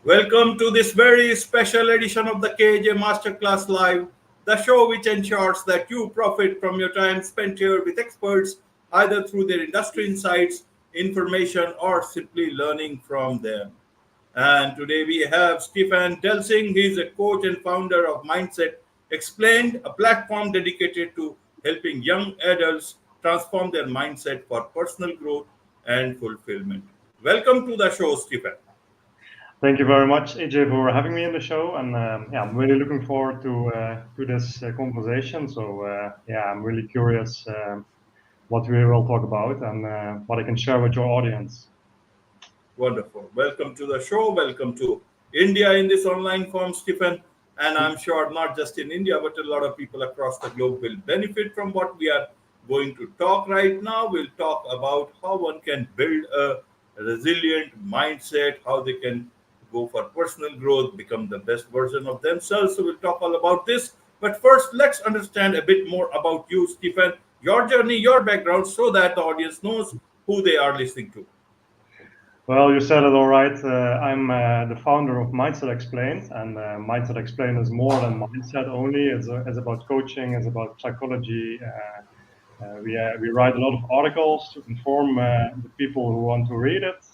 Welcome to this very special edition of the KJ Masterclass Live, the show which ensures that you profit from your time spent here with experts, either through their industry insights, information, or simply learning from them. And today we have Stefan Delsing. He's a coach and founder of Mindset Explained, a platform dedicated to helping young adults transform their mindset for personal growth and fulfillment. Welcome to the show, Stefan. Thank you very much, AJ, for having me in the show, and I'm really looking forward to this conversation. So I'm really curious what we will talk about and what I can share with your audience. Wonderful. Welcome to the show. Welcome to India in this online form, Stephen. And I'm sure not just in India, but a lot of people across the globe will benefit from what we are going to talk right now. We'll talk about how one can build a resilient mindset, how they can go for personal growth, become the best version of themselves. So we'll talk all about this. But first, let's understand a bit more about you, Stephen, your journey, your background, so that the audience knows who they are listening to. Well, you said it all right. I'm the founder of Mindset Explained, and Mindset Explained is more than mindset only. It's about coaching, it's about psychology. We write a lot of articles to inform the people who want to read it.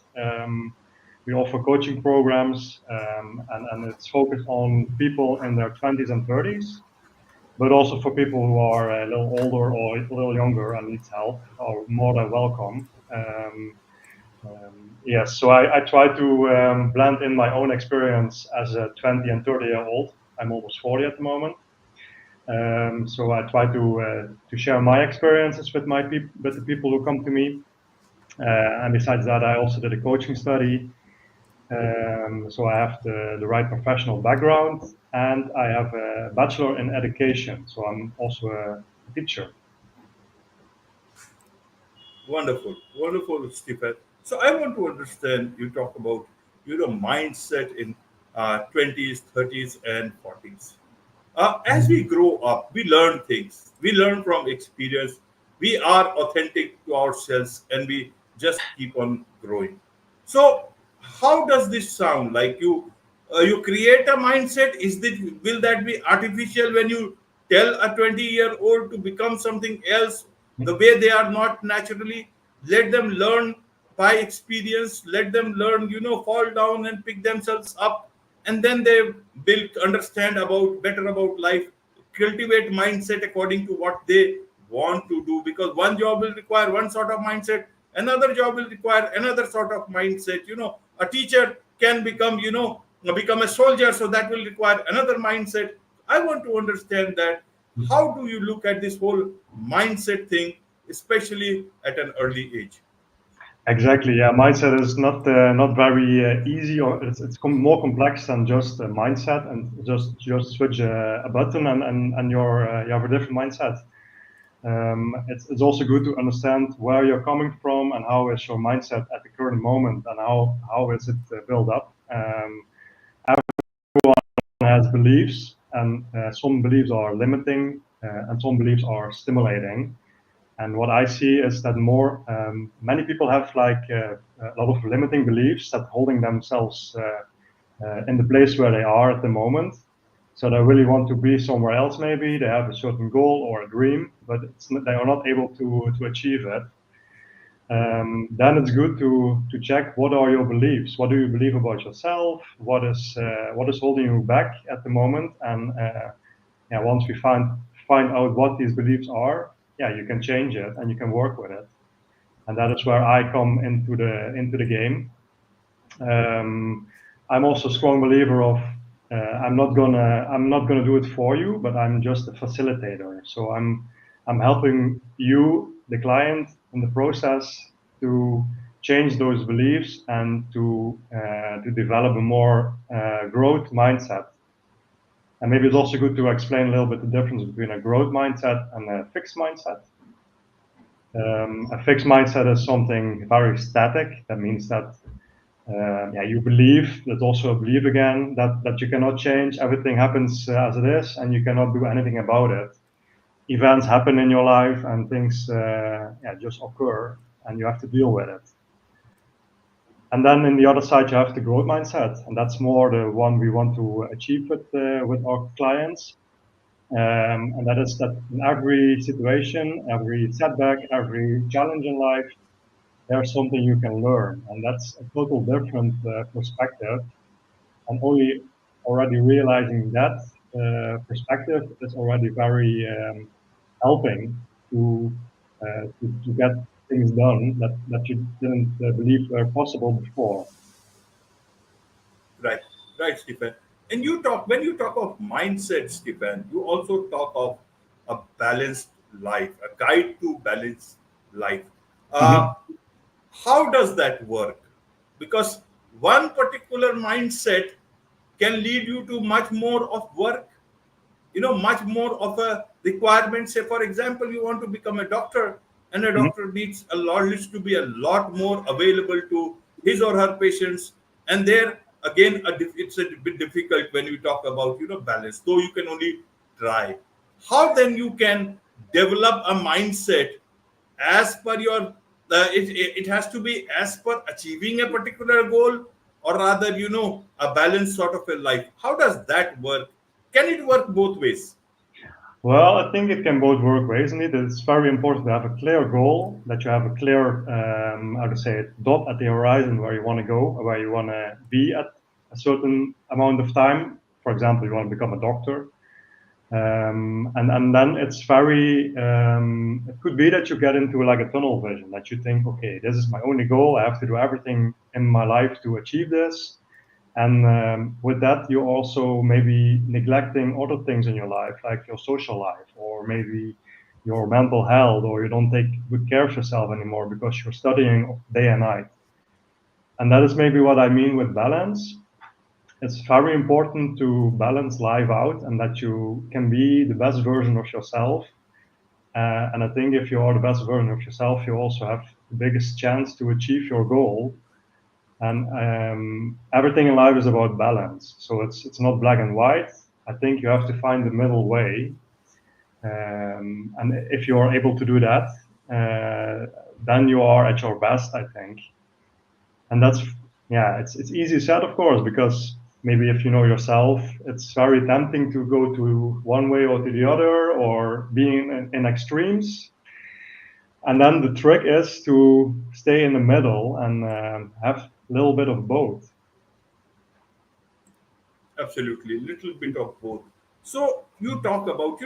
We offer coaching programs, and it's focused on people in their 20s and 30s, but also for people who are a little older or a little younger and needs help, are more than welcome. Yes, so I try to blend in my own experience as a 20 and 30-year-old. I'm almost 40 at the moment. So I try to share my experiences with with the people who come to me. And besides that, I also did a coaching study. So I have the right professional background, and I have a bachelor in education. So I'm also a teacher. Wonderful, wonderful, Stephen. So I want to understand. You talk about mindset in 20s, 30s, and 40s. As we grow up, we learn things. We learn from experience. We are authentic to ourselves, and we just keep on growing. So, how does this sound? Like you create a mindset. Will that be artificial when you tell a 20-year-old to become something else the way they are not naturally? Let them learn by experience. Let them learn, fall down and pick themselves up, and then they will understand about better about life, cultivate mindset according to what they want to do, because one job will require one sort of mindset, another job will require another sort of mindset. A teacher can become a soldier, so that will require another mindset. I want to understand that how do you look at this whole mindset thing, especially at an early age? Exactly. Yeah, mindset is not very easy, or more complex than just a mindset and just switch a button and you have a different mindset. It's also good to understand where you're coming from and how is your mindset at the current moment and how is it built up. Everyone has beliefs, and some beliefs are limiting and some beliefs are stimulating. And what I see is that many people have a lot of limiting beliefs that holding themselves in the place where they are at the moment. So they really want to be somewhere else. Maybe they have a certain goal or a dream, but they are not able to achieve it. Then it's good to check what are your beliefs. What do you believe about yourself? What is holding you back at the moment? And once we find out what these beliefs are, you can change it and you can work with it. And that is where I come into the game. I'm also a strong believer of I'm not gonna do it for you, but I'm just a facilitator. So I'm helping you, the client, in the process to change those beliefs and to develop a more growth mindset. And maybe it's also good to explain a little bit the difference between a growth mindset and a fixed mindset. A fixed mindset is something very static. That means that you believe. That's also a belief again that you cannot change. Everything happens as it is, and you cannot do anything about it. Events happen in your life, and things just occur, and you have to deal with it. And then in the other side, you have the growth mindset, and that's more the one we want to achieve with our clients. And that is that in every situation, every setback, every challenge in life, there's something you can learn, and that's a total different perspective. And only already realizing that perspective is already very helping to get things done that you didn't believe were possible before. Right, right, Stephen. And you talk when you talk of mindset, Stephen, you also talk of a balanced life, a guide to balanced life. Uh, Mhm. how does that work? Because one particular mindset can lead you to much more of work, much more of a requirement. Say for example, you want to become a doctor, and a Mhm. doctor needs to be a lot more available to his or her patients. And there again, it's a bit difficult when you talk about balance, though you can only try. How then you can develop a mindset as per your it has to be as per achieving a particular goal, or rather a balanced sort of a life. How does that work? Can it work both ways? Well, I think it can both work ways. Indeed, it's very important to have a clear goal, that you have a clear, how to say it, dot at the horizon where you want to go, where you want to be at a certain amount of time. For example, you want to become a doctor. And then it's very, it could be that you get into like a tunnel vision, that you think, okay, this is my only goal. I have to do everything in my life to achieve this. And with that, you're also maybe neglecting other things in your life, like your social life, or maybe your mental health, or you don't take good care of yourself anymore because you're studying day and night. And that is maybe what I mean with balance. It's very important to balance life out and that you can be the best version of yourself. And I think if you are the best version of yourself, you also have the biggest chance to achieve your goal. And everything in life is about balance. So it's not black and white. I think you have to find the middle way. And if you are able to do that, then you are at your best, I think. And that's, yeah, it's easy said, of course, because maybe if you know yourself, it's very tempting to go to one way or to the other, or being in extremes. And then the trick is to stay in the middle and have a little bit of both. Absolutely, little bit of both. So you talk about,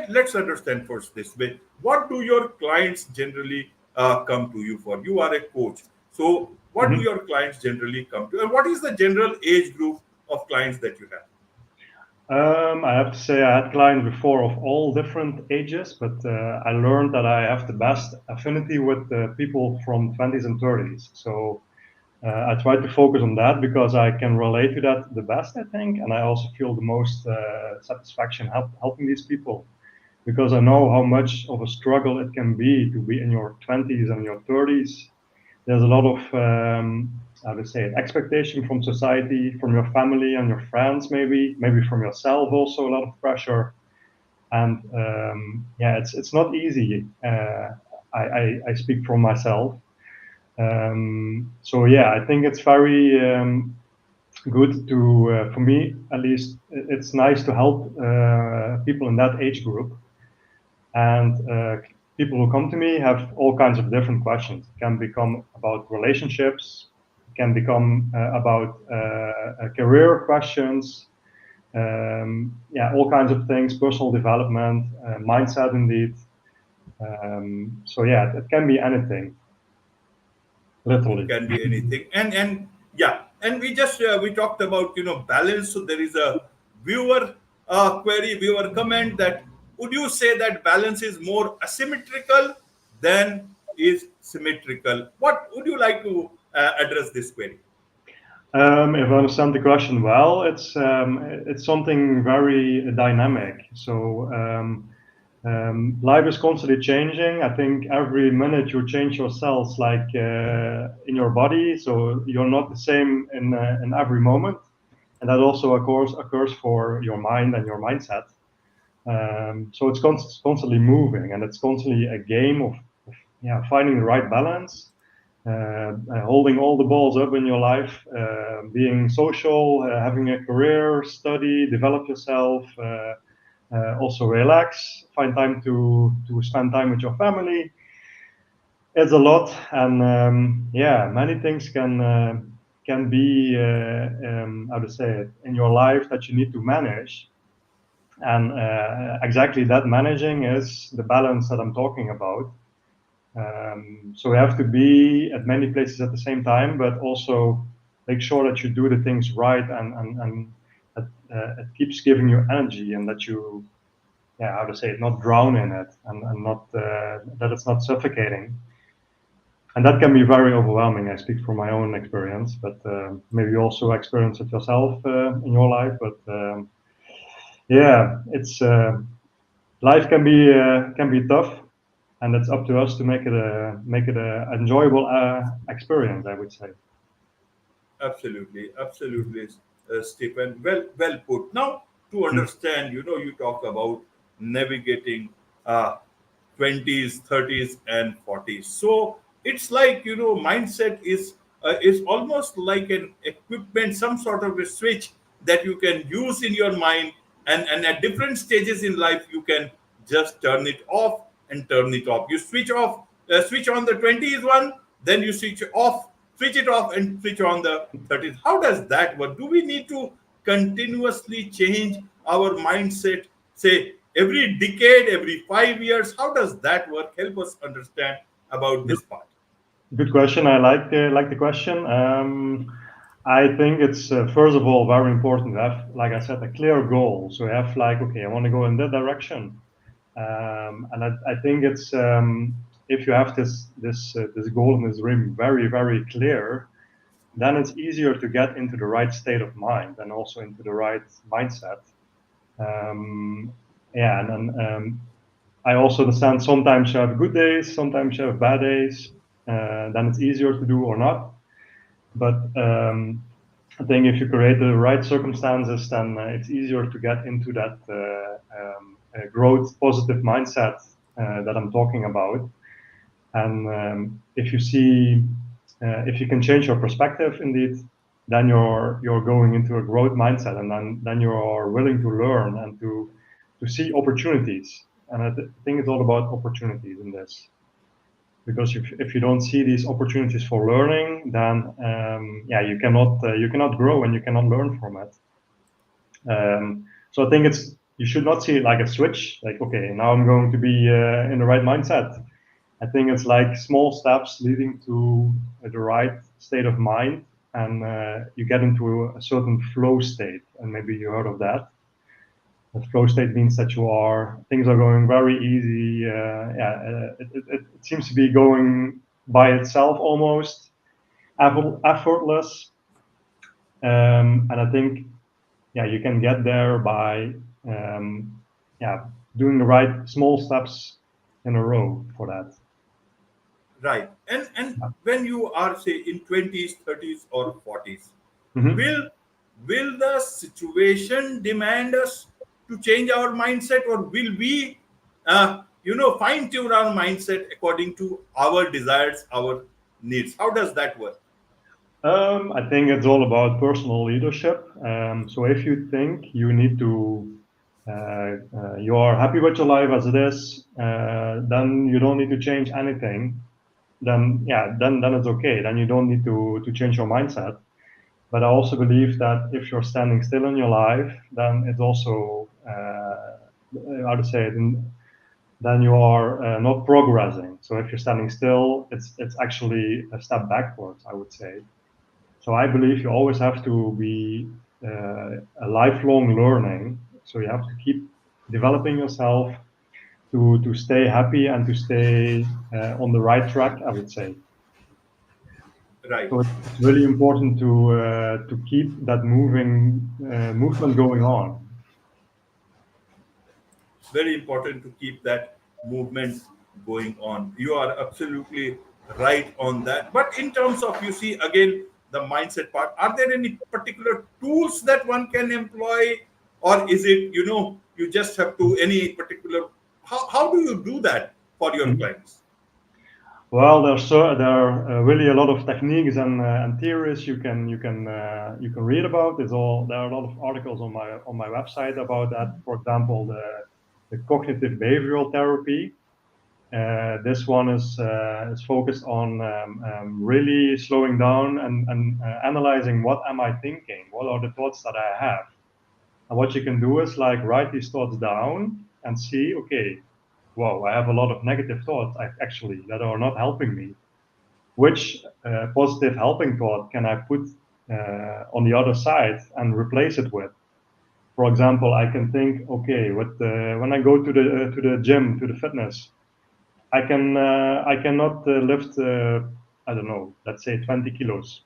let's understand first this way. What do your clients generally come to you for? You are a coach. So what do Mhm. your clients generally come to? And what is the general age group of clients that you have? I have to say I had clients before of all different ages, but I learned that I have the best affinity with people from 20s and 30s. So I try to focus on that because I can relate to that the best, I think, and I also feel the most satisfaction helping these people because I know how much of a struggle it can be to be in your 20s and your 30s. There's a lot of how to say it, expectation from society, from your family and your friends, maybe from yourself also a lot of pressure. And yeah, it's not easy. I speak from myself. So yeah, I think it's very good to, for me at least, it's nice to help people in that age group. And people who come to me have all kinds of different questions. It can become about relationships, it can become about career questions, yeah, all kinds of things, personal development, mindset, indeed. So yeah, it can be anything, It literally. can be anything. And yeah, and we talked about balance. So there is a viewer viewer comment that, would you say that balance is more asymmetrical than is symmetrical? What would you like to address this query? If I understand the question well, it's something very dynamic. So life is constantly changing. I think every minute you change your cells, like in your body. So you're not the same in every moment, and that also, of course, occurs for your mind and your mindset. So it's constantly moving, and it's constantly a game of yeah, finding the right balance. holding all the balls up in your life, being social, having a career, study, develop yourself, also relax, find time to spend time with your family. It's a lot, and yeah, many things can be how to say it in your life that you need to manage, and exactly that managing is the balance that I'm talking about. So you have to be at many places at the same time, but also make sure that you do the things right, and it keeps giving you energy, and that you, yeah, how to say it, not drown in it, and not that it's not suffocating. And that can be very overwhelming. I speak from my own experience, but maybe you also experience it yourself in your life. But yeah, it's life can be tough, and it's up to us to make it a enjoyable experience, I would say. Absolutely, absolutely, Stephen. Well put. Now, to Mm, understand, you talk about navigating uh, 20s, 30s, and 40s. So it's like mindset is almost like an equipment, some sort of a switch that you can use in your mind, and at different stages in life you can just turn it off and turn it off. You switch on the 20s one, then you switch it off and switch on the 30s. How does that work? Do we need to continuously change our mindset, say every decade, every 5 years? How does that work? Help us understand about good, this part. good question. I like the question. I think it's first of all very important to have, like I said, a clear goal. So you have like, okay, I want to go in that direction. And I think it's if you have this goal and this dream very clear, then it's easier to get into the right state of mind and also into the right mindset. Yeah, and I also understand sometimes you have good days, sometimes you have bad days. Then it's easier to do or not. But I think if you create the right circumstances, then it's easier to get into that growth positive mindset that I'm talking about. And if you see, if you can change your perspective, indeed, then you're going into a growth mindset, and then you're willing to learn and to see opportunities. And I think it's all about opportunities in this, because if you don't see these opportunities for learning, then yeah, you cannot grow and you cannot learn from it. So I think it's you should not see it like a switch, like okay, now I'm going to be in the right mindset. I think it's like small steps leading to the right state of mind, and you get into a certain flow state. And maybe you heard of that. The flow state means that things are going very easy. Yeah, it seems to be going by itself almost, effortless. And I think yeah, you can get there by yeah, doing the right small steps in a row for that. Right. And when you are say in 20s, 30s, or 40s, Mhm. will will the situation demand us to change our mindset, or will we fine tune our mindset according to our desires, our needs? How does that work? I think it's all about personal leadership. So if you think you need to, you are happy with your life as it is, then you don't need to change anything. Then yeah, then it's okay. Then you don't need to change your mindset. But I also believe that if you're standing still in your life, then it's also how to say it. Then you are not progressing. So if you're standing still, it's actually a step backwards, I would say. So I believe you always have to be a lifelong learning. So you have to keep developing yourself to stay happy and to stay on the right track, I would say. Right. So it's really important to keep that movement going on. Very important to keep that movement going on. You are absolutely right on that. But in terms of, you see, again, the mindset part, are there any particular tools that one can employ, or is it, you just have to any particular, how do you do that for your Mhm. clients? Well, there are really a lot of techniques and theories you can read about. It's all there are a lot of articles on my website about that. For example, the cognitive behavioral therapy. This one is focused on really slowing down and analyzing what am I thinking, what are the thoughts that I have, and what you can do is like write these thoughts down and see, okay, whoa, I have a lot of negative thoughts actually that are not helping me. Which positive helping thought can I put on the other side and replace it with? For example, I can think, okay, when I go to the gym, to the fitness, I cannot lift I don't know, let's say 20 kilos.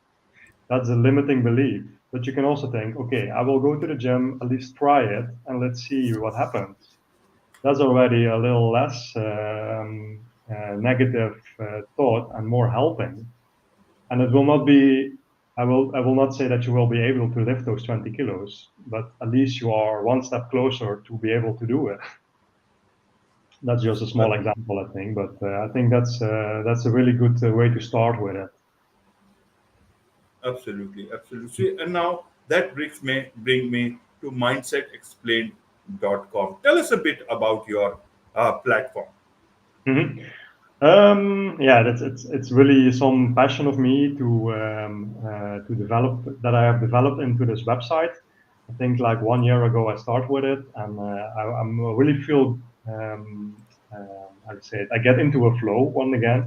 That's a limiting belief. But you can also think, okay, I will go to the gym, at least try it, and let's see what happens. That's already a little less negative thought and more helping. And it will not be, I will not say that you will be able to lift those 20 kilos, but at least you are one step closer to be able to do it. That's just a small example, I think, but I think that's a really good way to start with it. Absolutely, absolutely. And now that bring me to mindsetexplained.com. Tell us a bit about your platform. Mhm. Yeah, it's really some passion of me to develop that I have developed into this website. I think like 1 year ago I started with it, and I'm really feel how to say it. I get into a flow once again.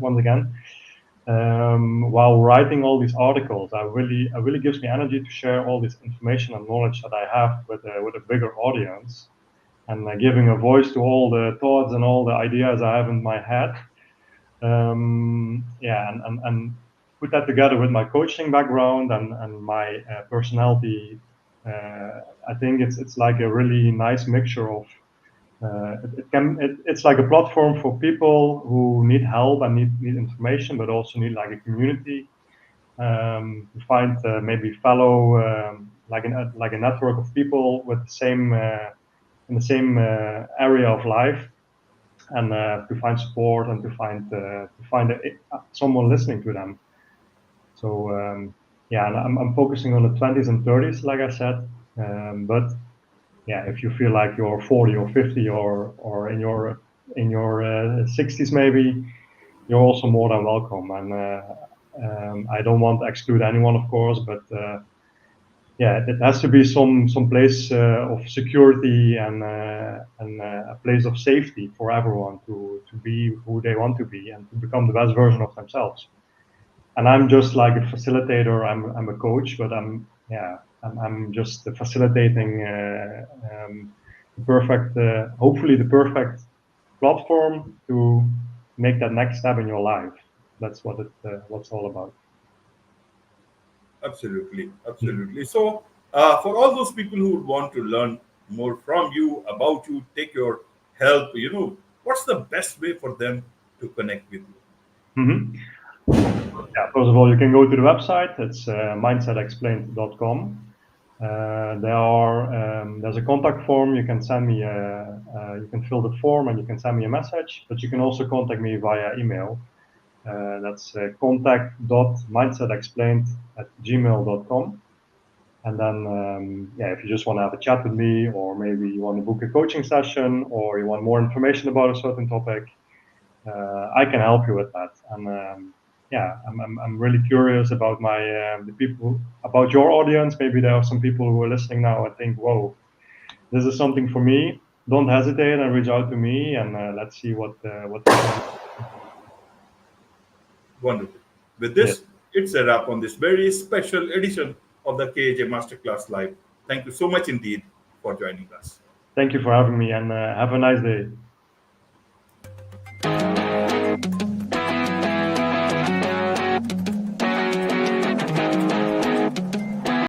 While writing all these articles, I really gives me energy to share all this information and knowledge that I have with a bigger audience, and giving a voice to all the thoughts and all the ideas I have in my head. Yeah, and put that together with my coaching background and my personality. I think it's like a really nice mixture of it's like a platform for people who need help and need information, but also need like a community to find maybe fellow like a network of people with the same in the same area of life, and to find support and to find someone listening to them. So yeah, and I'm focusing on the 20s and 30s, like I said. But yeah, if you feel like you're 40 or 50 or in your 60s maybe, you're also more than welcome. And I don't want to exclude anyone, of course, but yeah, it has to be some place of security and a place of safety for everyone to be who they want to be and to become the best version of themselves. And I'm just like a facilitator. I'm a coach, but I'm just facilitating the perfect, hopefully the perfect platform to make that next step in your life. That's what's all about. Absolutely, absolutely. So, for all those people who would want to learn more from you, about you, take your help, what's the best way for them to connect with you? Mhm. Yeah, first of all, you can go to the website. It's mindsetexplained.com. There's a contact form. You can send me you can fill the form and you can send me a message. But you can also contact me via email. That's contact.mindsetexplained@gmail.com. And then yeah, if you just want to have a chat with me, or maybe you want to book a coaching session, or you want more information about a certain topic, I can help you with that. And yeah, I'm really curious about the people, about your audience. Maybe there are some people who are listening now and think, "Whoa, this is something for me." Don't hesitate and reach out to me, and let's see what we can. Wonderful. With Yes, this, it's a wrap on this very special edition of the KJ Masterclass Live. Thank you so much indeed for joining us. thank you for having me, and have a nice day.